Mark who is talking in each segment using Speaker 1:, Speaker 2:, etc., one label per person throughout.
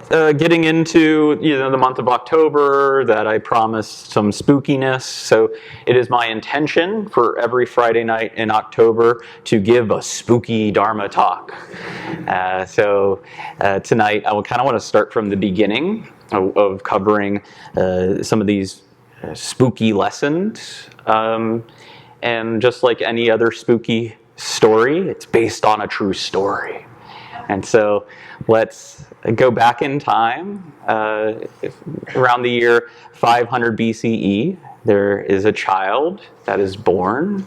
Speaker 1: getting into the month of October, that I promised some spookiness. So it is my intention for every Friday night in October to give a spooky Dharma talk. So tonight I will kind of want to start from the beginning of covering some of these spooky lessons. And just like any other spooky story, it's based on a true story. And so let's go back in time. Around the year 500 BCE, there is a child that is born.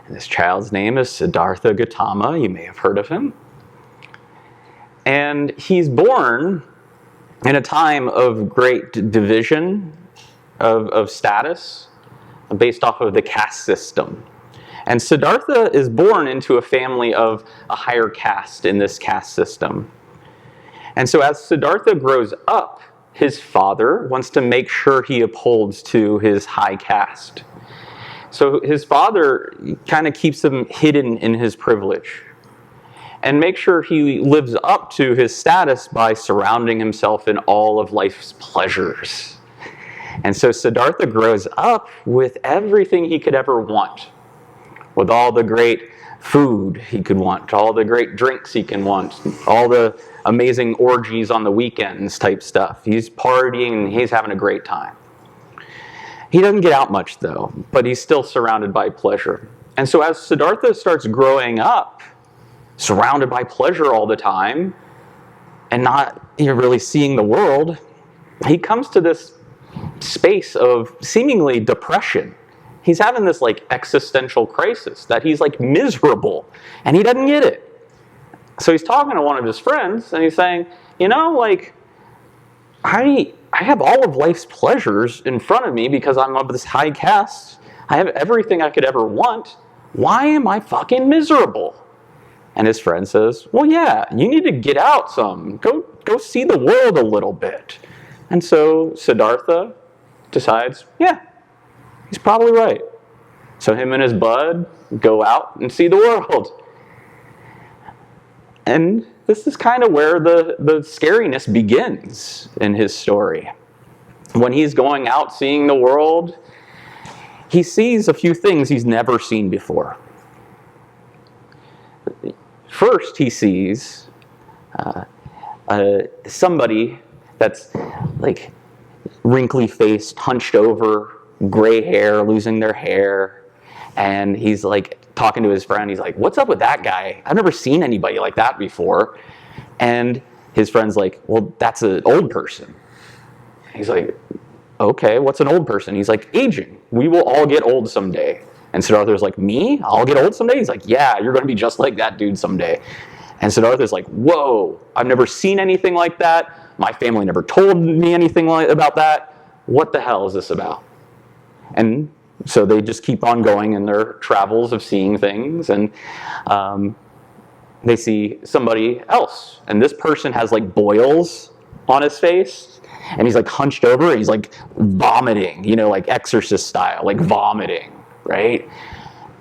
Speaker 1: And this child's name is Siddhartha Gautama. You may have heard of him. And he's born in a time of great division of status based off of the caste system. And Siddhartha is born into a family of a higher caste in this caste system. And so as Siddhartha grows up, his father wants to make sure he upholds to his high caste. So his father kind of keeps him hidden in his privilege and makes sure he lives up to his status by surrounding himself in all of life's pleasures. And so Siddhartha grows up with everything he could ever want, with all the great food he could want, all the great drinks he can want, all the amazing orgies on the weekends type stuff. He's partying, he's having a great time. He doesn't get out much though, but he's still surrounded by pleasure. And so as Siddhartha starts growing up, surrounded by pleasure all the time, and not really seeing the world, he comes to this space of seemingly depression. He's having this existential crisis that he's miserable and he doesn't get it. So he's talking to one of his friends and he's saying, I have all of life's pleasures in front of me because I'm of this high caste. I have everything I could ever want. Why am I fucking miserable? And his friend says, well, yeah, you need to get out some. Go see the world a little bit. And so Siddhartha decides, yeah, he's probably right. So him and his bud go out and see the world. And this is kind of where the scariness begins in his story. When he's going out seeing the world, he sees a few things he's never seen before. First, he sees somebody that's wrinkly-faced, hunched over, gray hair, losing their hair. And he's talking to his friend. He's like, what's up with that guy? I've never seen anybody like that before. And his friend's like, well, that's an old person. He's like, okay, what's an old person? He's like, aging. We will all get old someday. And Siddhartha's like, me? I'll get old someday? He's like, yeah, you're going to be just like that dude someday. And Siddhartha's like, whoa, I've never seen anything like that. My family never told me anything about that. What the hell is this about? And so they just keep on going in their travels of seeing things, and they see somebody else. And this person has boils on his face, and he's hunched over, and he's vomiting, exorcist style, vomiting, right?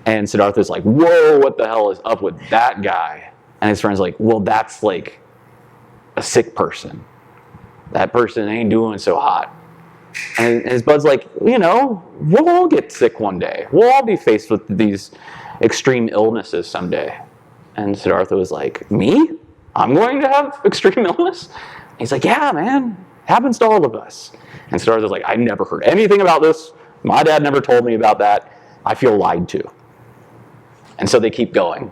Speaker 1: And Siddhartha's like, whoa, what the hell is up with that guy? And his friend's like, well, that's a sick person. That person ain't doing so hot. And his bud's like, we'll all get sick one day. We'll all be faced with these extreme illnesses someday. And Siddhartha was like, me? I'm going to have extreme illness? And he's like, yeah, man. Happens to all of us. And Siddhartha's like, I never heard anything about this. My dad never told me about that. I feel lied to. And so they keep going.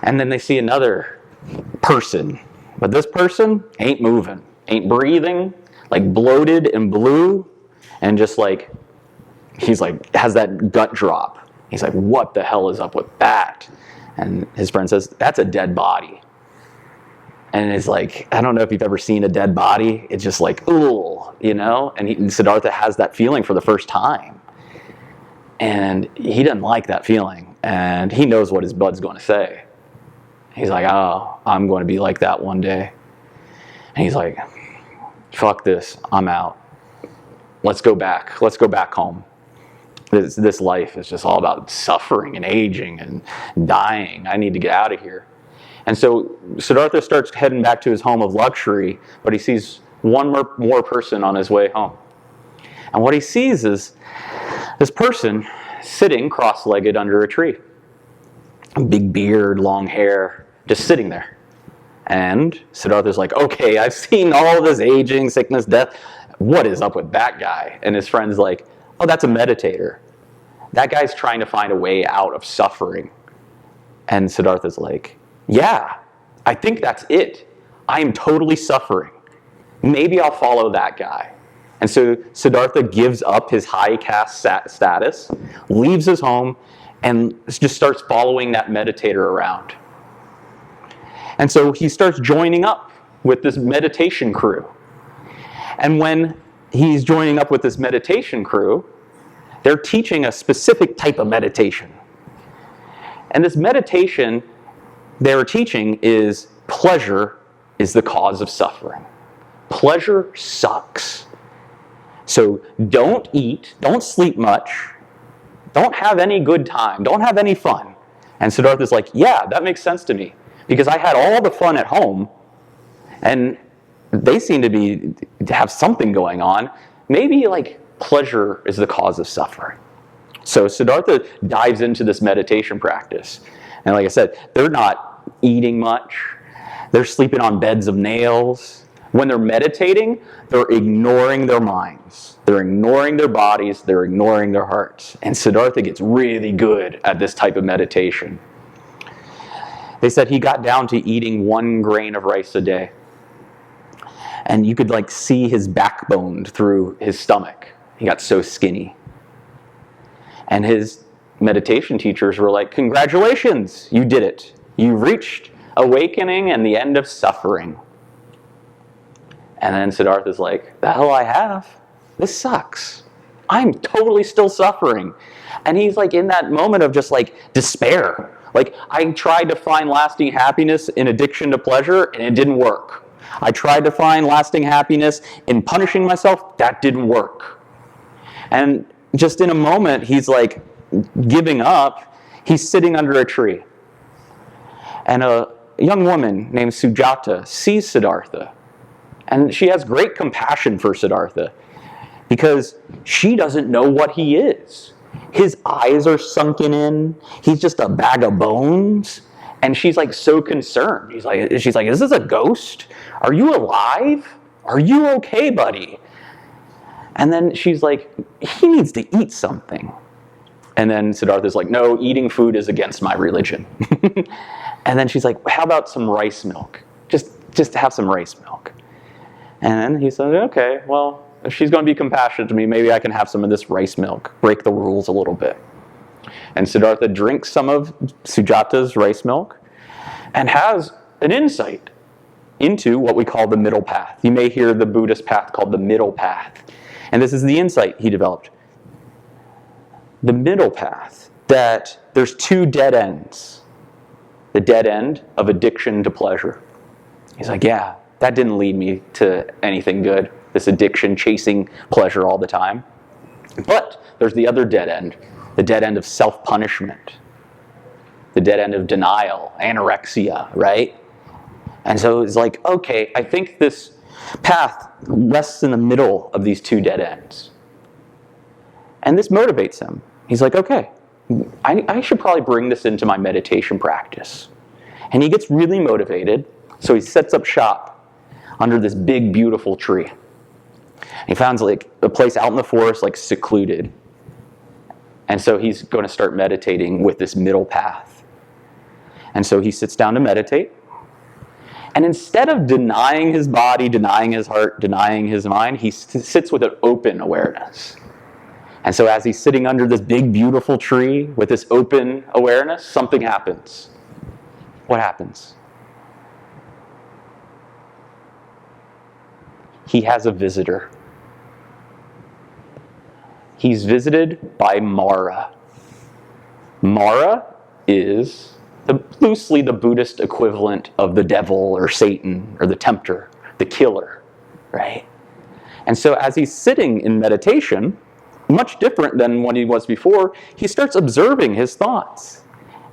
Speaker 1: And then they see another person. But this person ain't moving, ain't breathing, bloated and blue, and just he's has that gut drop. He's like, what the hell is up with that? And his friend says, that's a dead body. And it's I don't know if you've ever seen a dead body. It's just ooh, and Siddhartha has that feeling for the first time. And he doesn't like that feeling. And he knows what his bud's going to say. He's like, oh, I'm going to be like that one day. And he's like, fuck this, I'm out. Let's go back. Let's go back home. This life is just all about suffering and aging and dying. I need to get out of here. And so Siddhartha starts heading back to his home of luxury, but he sees one more person on his way home. And what he sees is this person sitting cross-legged under a tree. Big beard, long hair, just sitting there. And Siddhartha's like, okay, I've seen all this aging, sickness, death. What is up with that guy? And his friend's like, oh, that's a meditator. That guy's trying to find a way out of suffering. And Siddhartha's like, yeah, I think that's it. I am totally suffering. Maybe I'll follow that guy. And so Siddhartha gives up his high caste status, leaves his home, and just starts following that meditator around. And so he starts joining up with this meditation crew. And when he's joining up with this meditation crew, they're teaching a specific type of meditation. And this meditation they're teaching is pleasure is the cause of suffering. Pleasure sucks. So don't eat, don't sleep much, don't have any good time, don't have any fun. And Siddhartha's like, yeah, that makes sense to me. Because I had all the fun at home, and they seem to have something going on. Maybe like pleasure is the cause of suffering. So Siddhartha dives into this meditation practice. And like I said, they're not eating much. They're sleeping on beds of nails. When they're meditating, they're ignoring their minds. They're ignoring their bodies. They're ignoring their hearts. And Siddhartha gets really good at this type of meditation. They said he got down to eating 1 grain of rice a day. And you could like see his backbone through his stomach. He got so skinny. And his meditation teachers were like, congratulations, you did it. You reached awakening and the end of suffering. And then Siddhartha's like, the hell I have? This sucks. I'm totally still suffering. And he's like in that moment of just like despair. Like, I tried to find lasting happiness in addiction to pleasure, and it didn't work. I tried to find lasting happiness in punishing myself. That didn't work. And just in a moment, he's like giving up. He's sitting under a tree. And a young woman named Sujata sees Siddhartha. And she has great compassion for Siddhartha because she doesn't know what he is. His eyes are sunken in. He's just a bag of bones. And she's like so concerned. She's like, is this a ghost? Are you alive? Are you okay, buddy? And then she's like, he needs to eat something. And then Siddhartha's like, no, eating food is against my religion. And then she's like, how about some rice milk? Just have some rice milk. And then he said, okay, well, if she's going to be compassionate to me, maybe I can have some of this rice milk, break the rules a little bit. And Siddhartha drinks some of Sujata's rice milk and has an insight into what we call the middle path. You may hear the Buddhist path called the middle path. And this is the insight he developed. The middle path, that there's 2 dead ends. The dead end of addiction to pleasure. He's like, yeah, that didn't lead me to anything good. This addiction, chasing pleasure all the time. But there's the other dead end. The dead end of self-punishment. The dead end of denial, anorexia, right? And so it's like, okay, I think this path rests in the middle of these 2 dead ends. And this motivates him. He's like, okay, I should probably bring this into my meditation practice. And he gets really motivated, so he sets up shop under this big, beautiful tree. He finds like a place out in the forest, like secluded. And so he's going to start meditating with this middle path. And so he sits down to meditate. And instead of denying his body, denying his heart, denying his mind, he sits with an open awareness. And so as he's sitting under this big, beautiful tree with this open awareness, something happens. What happens? He has a visitor. He's visited by Mara. Mara is loosely the Buddhist equivalent of the devil or Satan or the tempter, the killer, right? And so as he's sitting in meditation, much different than when he was before, he starts observing his thoughts.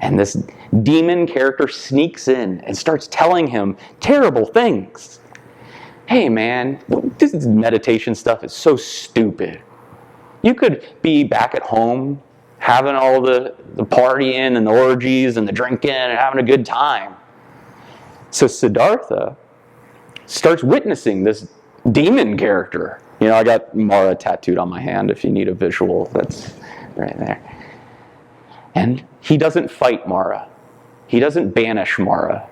Speaker 1: And this demon character sneaks in and starts telling him terrible things. Hey man, this meditation stuff is so stupid. You could be back at home having all the partying and the orgies and the drinking and having a good time. So Siddhartha starts witnessing this demon character. I got Mara tattooed on my hand if you need a visual. That's right there. And he doesn't fight Mara. He doesn't banish Mara.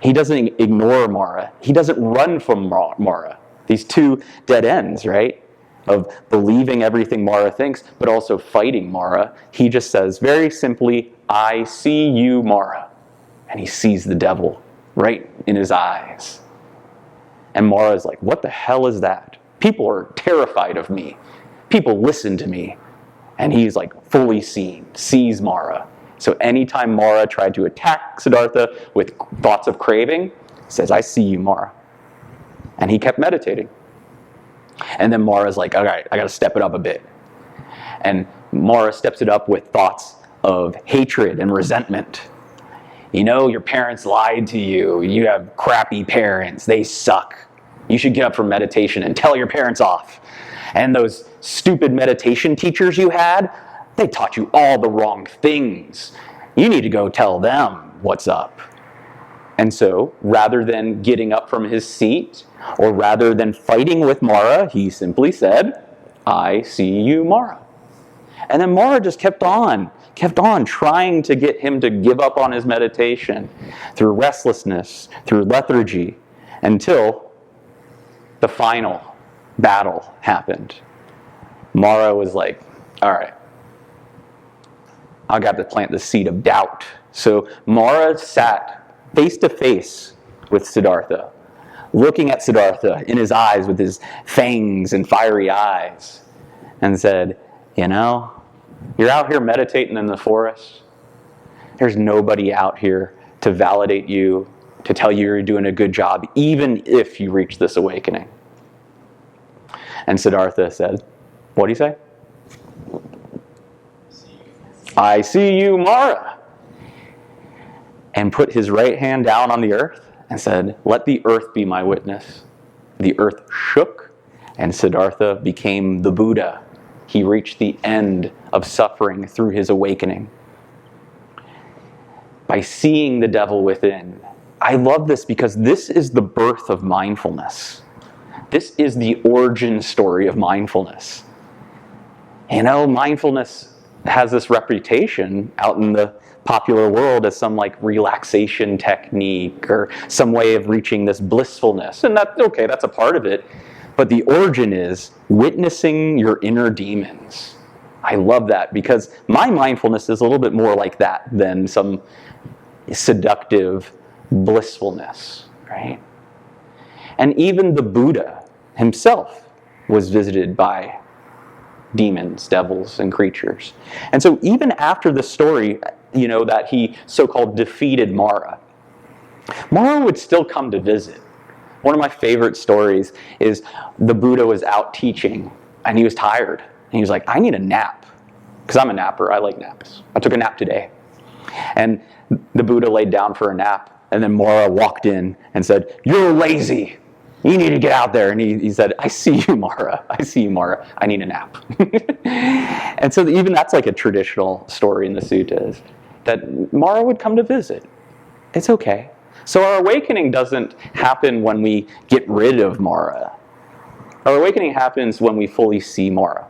Speaker 1: He doesn't ignore Mara. He doesn't run from Mara. These two dead ends, right? Of believing everything Mara thinks, but also fighting Mara. He just says very simply, I see you, Mara. And he sees the devil right in his eyes. And Mara is like, what the hell is that? People are terrified of me. People listen to me. And he's like fully sees Mara. So anytime Mara tried to attack Siddhartha with thoughts of craving, he says, I see you, Mara. And he kept meditating. And then Mara's like, all right, I got to step it up a bit. And steps it up with thoughts of hatred and resentment. Your parents lied to you. You have crappy parents. They suck. You should get up from meditation and tell your parents off. And those stupid meditation teachers you had, they taught you all the wrong things. You need to go tell them what's up. And so, rather than getting up from his seat, or rather than fighting with Mara, he simply said, I see you, Mara. And then Mara just kept on trying to get him to give up on his meditation through restlessness, through lethargy, until the final battle happened. Mara was like, all right, I got to plant the seed of doubt. So Mara sat face to face with Siddhartha, looking at Siddhartha in his eyes with his fangs and fiery eyes, and said, you're out here meditating in the forest. There's nobody out here to validate you, to tell you you're doing a good job, even if you reach this awakening. And Siddhartha said, what do you say? I see you, Mara. And put his right hand down on the earth and said, let the earth be my witness. The earth shook, and Siddhartha became the Buddha. He reached the end of suffering through his awakening. By seeing the devil within. I love this because this is the birth of mindfulness. This is the origin story of mindfulness. Mindfulness has this reputation out in the popular world as some relaxation technique or some way of reaching this blissfulness. And that's a part of it. But the origin is witnessing your inner demons. I love that because my mindfulness is a little bit more like that than some seductive blissfulness, right? And even the Buddha himself was visited by demons, devils, and creatures. And so even after the story, that he so-called defeated Mara, Mara would still come to visit. One of my favorite stories is the Buddha was out teaching, and he was tired. And he was like, I need a nap. Because I'm a napper. I like naps. I took a nap today. And the Buddha laid down for a nap, and then Mara walked in and said, you're lazy. You need to get out there. And he said, I see you, Mara. I see you, Mara. I need a nap. And so even that's like a traditional story in the suttas, that Mara would come to visit. It's okay. So our awakening doesn't happen when we get rid of Mara. Our awakening happens when we fully see Mara.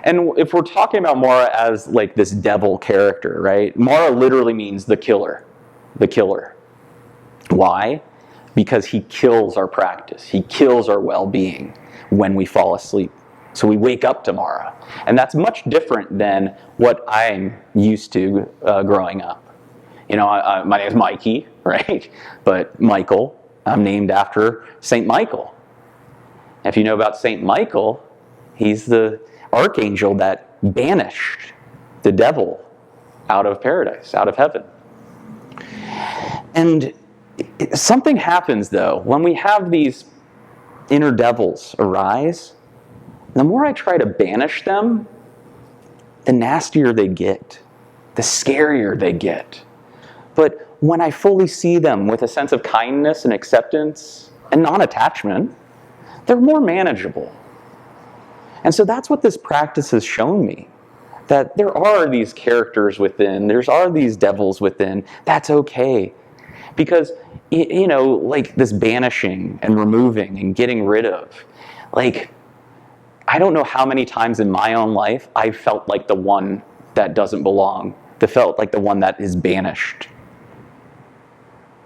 Speaker 1: And if we're talking about Mara as this devil character, right? Mara literally means the killer. The killer. Why? Because he kills our practice. He kills our well-being when we fall asleep. So we wake up to Mara. And that's much different than what I'm used to growing up. My name is Mikey, right? But Michael, I'm named after Saint Michael. If you know about Saint Michael, he's the archangel that banished the devil out of paradise, out of heaven. And something happens, though, when we have these inner devils arise. The more I try to banish them, the nastier they get. the scarier they get. But when I fully see them with a sense of kindness and acceptance and non-attachment, they're more manageable. And so that's what this practice has shown me, that there are these characters within, there are these devils within. That's okay. Because, like this banishing and removing and getting rid of, like, I don't know how many times in my own life I felt like the one that doesn't belong, felt like the one that is banished.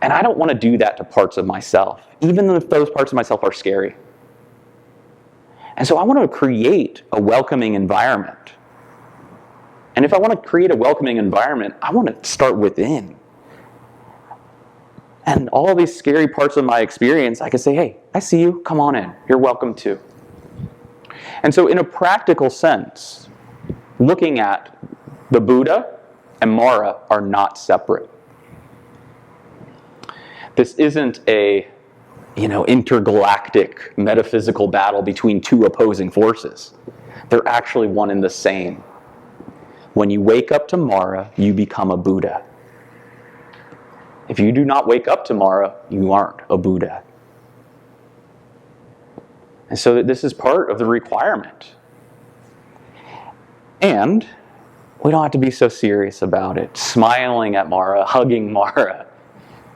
Speaker 1: And I don't want to do that to parts of myself, even if those parts of myself are scary. And so I want to create a welcoming environment. And if I want to create a welcoming environment, I want to start within. And all these scary parts of my experience, I can say, hey, I see you, come on in, you're welcome too. And so in a practical sense, looking at the Buddha and Mara are not separate. This isn't a, intergalactic metaphysical battle between two opposing forces. They're actually one and the same. When you wake up to Mara, you become a Buddha. If you do not wake up to Mara, you aren't a Buddha. And so this is part of the requirement. And we don't have to be so serious about it. Smiling at Mara, hugging Mara,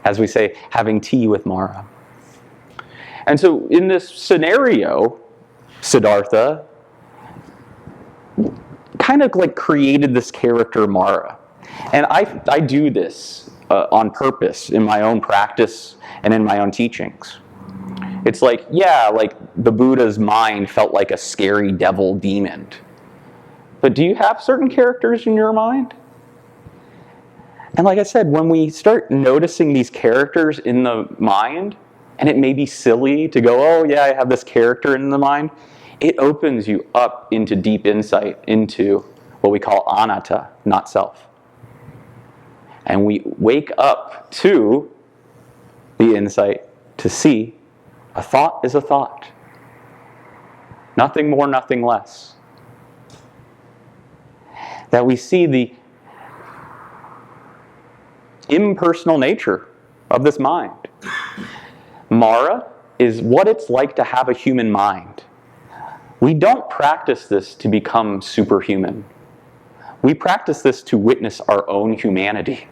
Speaker 1: as we say, having tea with Mara. And so in this scenario, Siddhartha kind of like created this character Mara. And I do this on purpose in my own practice and in my own teachings. It's like, like the Buddha's mind felt like a scary devil demon. But do you have certain characters in your mind? And like I said, when we start noticing these characters in the mind, and it may be silly to go, oh yeah, I have this character in the mind, it opens you up into deep insight into what we call anatta, not self. And we wake up to the insight to see a thought is a thought. Nothing more, nothing less. That we see the impersonal nature of this mind. Mara is what it's like to have a human mind. We don't practice this to become superhuman. We practice this to witness our own humanity.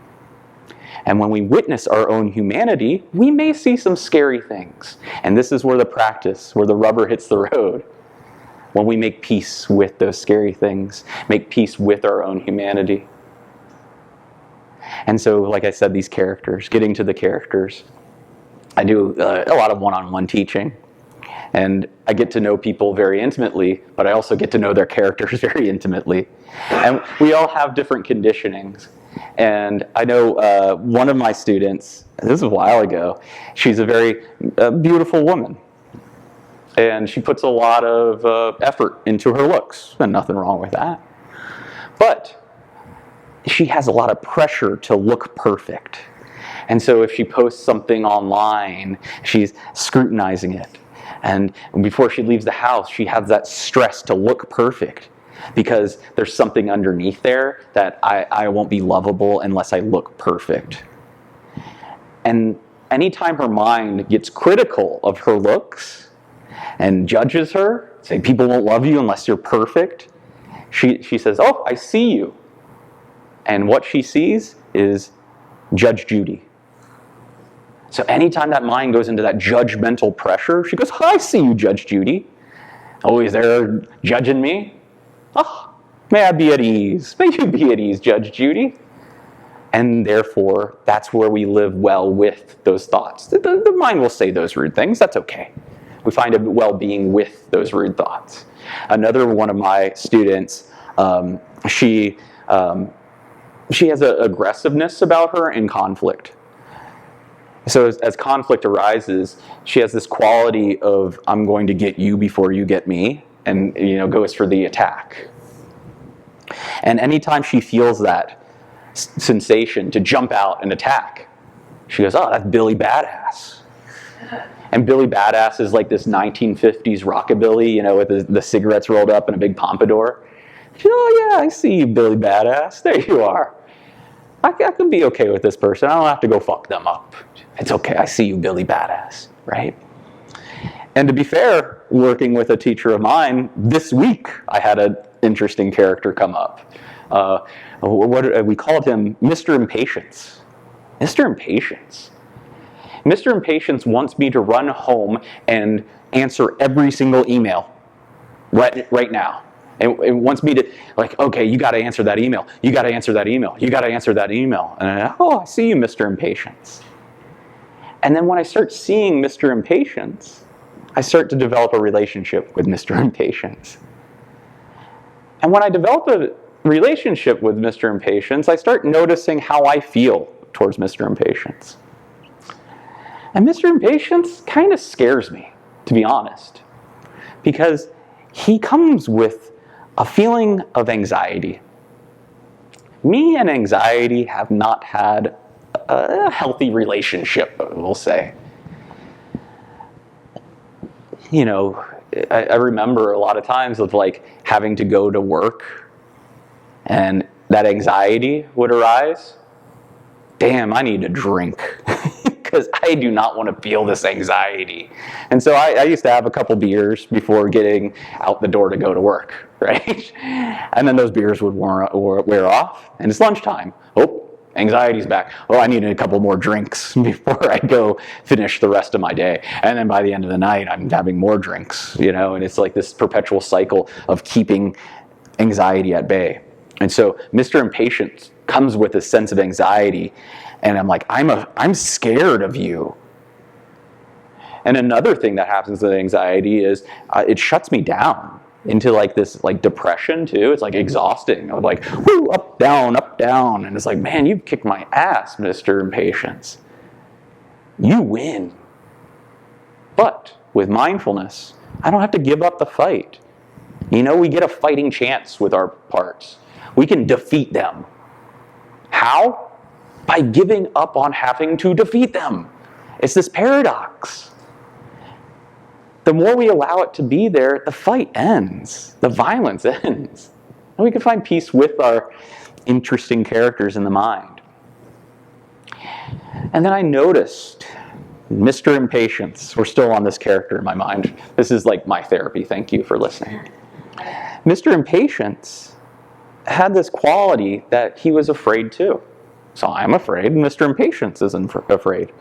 Speaker 1: And when we witness our own humanity, we may see some scary things. And this is where the practice, where the rubber hits the road. When we make peace with those scary things, make peace with our own humanity. And so, like I said, these characters, getting to the characters. I do a lot of one-on-one teaching. And I get to know people very intimately, but I also get to know their characters very intimately. And we all have different conditionings. And I know one of my students, this was a while ago, she's a very beautiful woman. And she puts a lot of effort into her looks, and nothing wrong with that. But she has a lot of pressure to look perfect. And so if she posts something online, she's scrutinizing it. And before she leaves the house, she has that stress to look perfect because there's something underneath there that I won't be lovable unless I look perfect. And anytime her mind gets critical of her looks and judges her, saying people won't love you unless you're perfect, she says, oh, I see you. And what she sees is Judge Judy. So anytime that mind goes into that judgmental pressure, she goes, I see you, Judge Judy. Oh, he's there judging me? Oh, may I be at ease. May you be at ease, Judge Judy. And therefore, that's where we live well with those thoughts. The mind will say those rude things. That's okay. We find a well-being with those rude thoughts. Another one of my students, she has an aggressiveness about her in conflict. So as conflict arises, she has this quality of, I'm going to get you before you get me, and goes for the attack. And anytime she feels that sensation to jump out and attack, she goes, oh, that's Billy Badass. And Billy Badass is like this 1950s rockabilly, with the cigarettes rolled up and a big pompadour. She goes, oh yeah, I see you, Billy Badass. There you are. I can be okay with this person. I don't have to go fuck them up. It's okay. I see you, Billy Badass, right? And to be fair, working with a teacher of mine, this week I had an interesting character come up. We called him Mr. Impatience. Mr. Impatience. Mr. Impatience wants me to run home and answer every single email right now. And it wants me to, like, okay, you got to answer that email. You got to answer that email. You got to answer that email. And I see you, Mr. Impatience. And then when I start seeing Mr. Impatience, I start to develop a relationship with Mr. Impatience. And when I develop a relationship with Mr. Impatience, I start noticing how I feel towards Mr. Impatience. And Mr. Impatience kind of scares me, to be honest, because he comes with a feeling of anxiety. Me and anxiety have not had a healthy relationship, we'll say. You know, I remember a lot of times of like having to go to work and that anxiety would arise. Damn, I need a drink because I do not want to feel this anxiety. And so I used to have a couple beers before getting out the door to go to work, right? And then those beers would wear off, and it's lunchtime. Oh, anxiety's back. Oh, I need a couple more drinks before I go finish the rest of my day. And then by the end of the night, I'm having more drinks, you know, and it's like this perpetual cycle of keeping anxiety at bay. And so Mr. Impatience comes with a sense of anxiety, and I'm like, I'm scared of you. And another thing that happens with anxiety is it shuts me down into like this like depression too. It's like exhausting. I'm like, whoo, up, down. And it's like, man, you've kicked my ass, Mr. Impatience. You win. But with mindfulness, I don't have to give up the fight. You know, we get a fighting chance with our parts. We can defeat them. How? By giving up on having to defeat them. It's this paradox. The more we allow it to be there, the fight ends. The violence ends. And we can find peace with our interesting characters in the mind. And then I noticed Mr. Impatience. We're still on this character in my mind. This is like my therapy. Thank you for listening. Mr. Impatience had this quality that he was afraid too. So I'm afraid, and Mr. Impatience isn't afraid.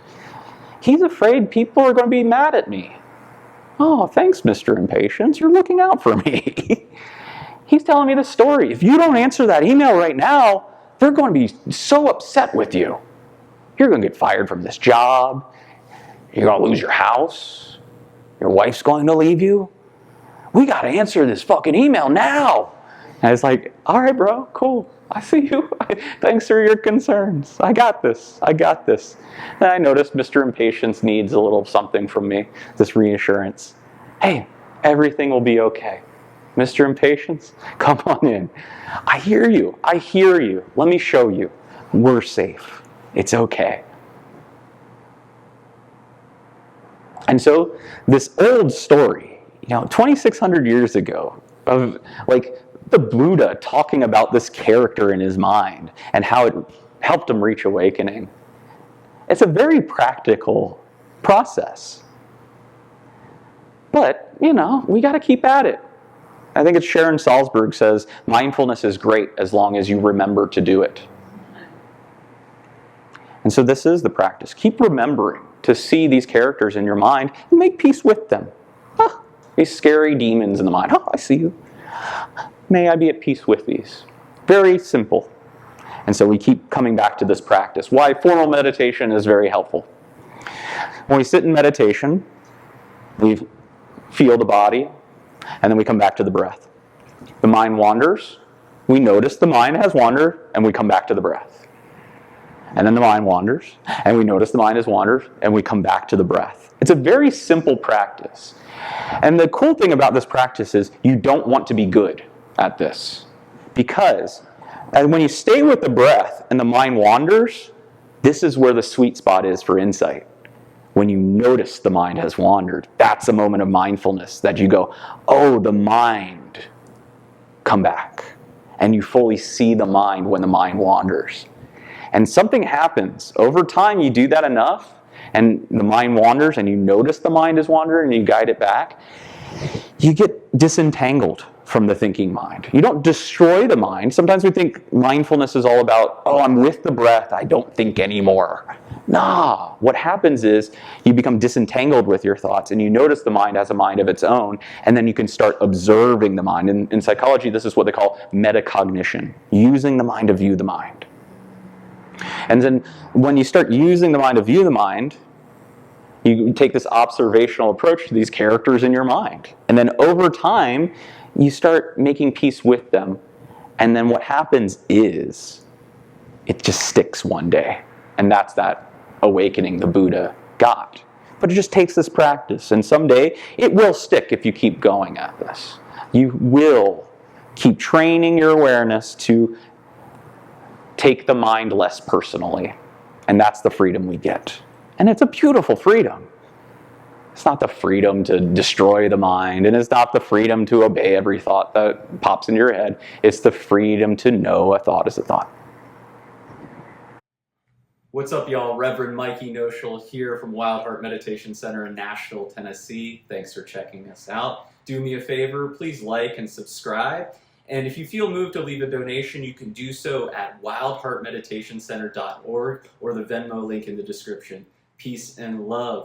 Speaker 1: He's afraid people are going to be mad at me. Oh, thanks, Mr. Impatience. You're looking out for me. He's telling me the story. If you don't answer that email right now, they're going to be so upset with you. You're going to get fired from this job. You're going to lose your house. Your wife's going to leave you. We got to answer this fucking email now. And it's like, all right, bro, cool. I see you. Thanks for your concerns. I got this. And I noticed Mr. Impatience needs a little something from me, this reassurance. Hey, everything will be okay. Mr. Impatience, come on in. I hear you. Let me show you. We're safe. It's okay. And so this old story, 2,600 years ago, of like the Buddha talking about this character in his mind and how it helped him reach awakening. It's a very practical process. But, we got to keep at it. I think it's Sharon Salzberg says, mindfulness is great as long as you remember to do it. And so this is the practice. Keep remembering to see these characters in your mind and make peace with them. These scary demons in the mind. I see you. May I be at peace with these. Very simple. And so we keep coming back to this practice. Why formal meditation is very helpful. When we sit in meditation, we feel the body, and then we come back to the breath. The mind wanders. We notice the mind has wandered, and we come back to the breath. And then the mind wanders, and we notice the mind has wandered, and we come back to the breath. It's a very simple practice. And the cool thing about this practice is you don't want to be good at this. Because when you stay with the breath and the mind wanders, this is where the sweet spot is for insight. When you notice the mind has wandered, that's a moment of mindfulness that you go, oh, the mind, come back. And you fully see the mind when the mind wanders. And something happens. Over time, you do that enough, and the mind wanders, and you notice the mind is wandering, and you guide it back. You get disentangled from the thinking mind. You don't destroy the mind. Sometimes we think mindfulness is all about, oh, I'm with the breath, I don't think anymore. Nah, what happens is you become disentangled with your thoughts, and you notice the mind has a mind of its own, and then you can start observing the mind. In psychology, this is what they call metacognition, using the mind to view the mind. And then when you start using the mind to view the mind, you take this observational approach to these characters in your mind. And then over time, you start making peace with them. And then what happens is, it just sticks one day. And that's that awakening the Buddha got. But it just takes this practice. And someday, it will stick if you keep going at this. You will keep training your awareness to take the mind less personally. And that's the freedom we get. And it's a beautiful freedom. It's not the freedom to destroy the mind, and it's not the freedom to obey every thought that pops into your head. It's the freedom to know a thought is a thought.
Speaker 2: What's up, y'all? Reverend Mikey Noshel here from Wild Heart Meditation Center in Nashville, Tennessee. Thanks for checking us out. Do me a favor, please like and subscribe. And if you feel moved to leave a donation, you can do so at wildheartmeditationcenter.org or the Venmo link in the description. Peace and love.